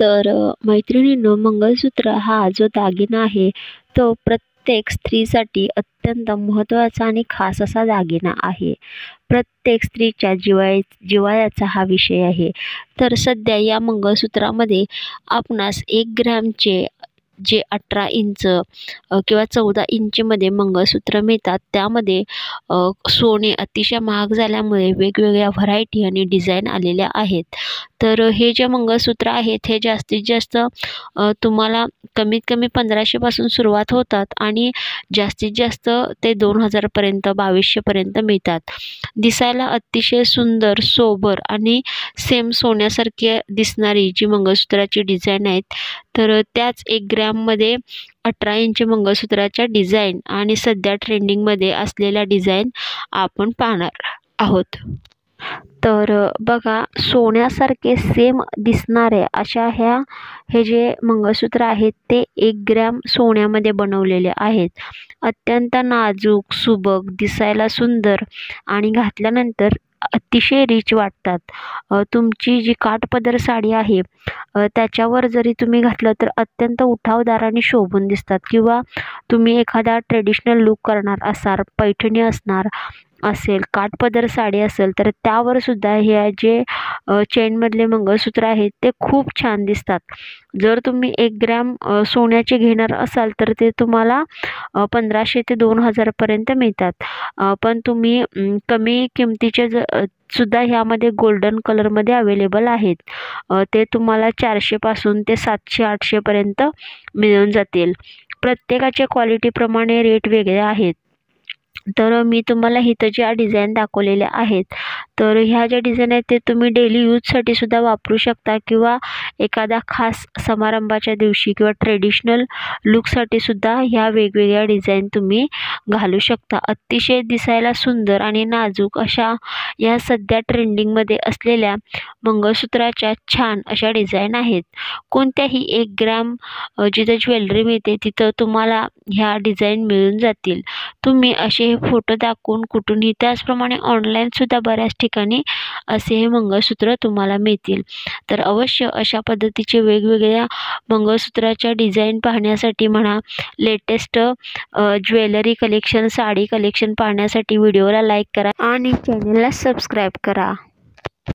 तर मैत्रिणींनो, मंगळसूत्र हा जो दागिना आहे तो प्रत्येक स्त्रीसाठी अत्यंत महत्त्वाचा आणि खास असा दागिना आहे. प्रत्येक स्त्रीच्या जिव्हाळ्याचा हा विषय आहे. तर सध्या या मंगळसूत्रामध्ये आपणास 1 ग्रॅमचे जे 18 इंच किंवा 14 इंचमध्ये मंगळसूत्र मिळतात. त्यामध्ये सोने अतिशय महाग झाल्यामुळे वेगवेगळ्या व्हरायटी आणि डिझाईन आलेल्या आहेत. तर हे जे मंगळसूत्र आहेत हे जास्तीत जास्त तुम्हाला कमीत कमी 1500 पासून सुरुवात होतात आणि जास्तीत जास्त ते 2000 पर्यंत 2200 पर्यंत मिळतात. दिसायला अतिशय सुंदर, सोबर आणि सेम सोन्यासारखी दिसणारी जी मंगळसूत्राची डिझाईन आहेत, तर त्याच 1 ग्रॅममध्ये 18 इंच मंगळसूत्राच्या डिझाईन आणि सध्या ट्रेंडिंगमध्ये असलेल्या डिझाईन आपण पाहणार आहोत. तर बघा, सोन्यासारखे सेम दिसणारे अशा हे जे मंगळसूत्र आहेत ते 1 ग्रॅम सोन्यामध्ये बनवलेले आहेत. अत्यंत नाजूक, सुबक, दिसायला सुंदर आणि घातल्यानंतर अतिशय रिच वाटतात. तुमची जी काठपदर साडी आहे त्याच्यावर जरी तुम्ही घातलं तर अत्यंत उठावदार आणि शोभून दिसतात. किंवा तुम्ही एखादा ट्रेडिशनल लूक करणार असाल, पैठणी असणार असेल, काठपदर साडी असेल, तर त्यावर सुद्धा हे जे चेनमधले मंगळसूत्र आहेत ते खूप छान दिसतात. जर तुम्ही 1 ग्रॅम सोन्याचे घेणार असाल तर ते तुम्हाला 1500 ते 2000 पर्यंत मिळतात. पण तुम्ही कमी किमतीचे सुद्धा ह्यामध्ये गोल्डन कलरमध्ये अवेलेबल आहेत. ते तुम्हाला 400 पासून ते 700-800 पर्यंत मिळून जातील. प्रत्येकाच्या क्वालिटीप्रमाणे रेट वेगळे आहेत. तर मी तुम्हाला इथं ज्या डिझाईन दाखवलेल्या आहेत, तर ह्या ज्या डिझाईन आहेत ते तुम्ही डेली यूजसाठी सुद्धा वापरू शकता किंवा एखादा खास समारंभाच्या दिवशी किंवा ट्रेडिशनल लूकसाठी सुद्धा ह्या वेगवेगळ्या डिझाईन तुम्ही घालू शकता. अतिशय दिसायला सुंदर आणि नाजूक अशा या सध्या ट्रेंडिंगमध्ये असलेल्या मंगळसूत्राच्या छान अशा डिझाईन आहेत. कोणत्याही 1 ग्रॅम जिथं ज्वेलरी मिळते तिथं तुम्हाला ह्या डिझाईन मिळून जातील. तुम्ही असे हे फोटो दाखवून कुठूनही, त्याचप्रमाणे ऑनलाईन सुद्धा बऱ्याच ठिकाणी असे हे मंगळसूत्र तुम्हाला मिळतील. तर अवश्य अशा पद्धतीचे वेगवेगळ्या मंगळसूत्राच्या डिझाईन पाहण्यासाठी म्हणा, latest jewellery collection, sari collection पाहण्यासाठी व्हिडिओला लाईक करा आणि चॅनलला सबस्क्राईब करा.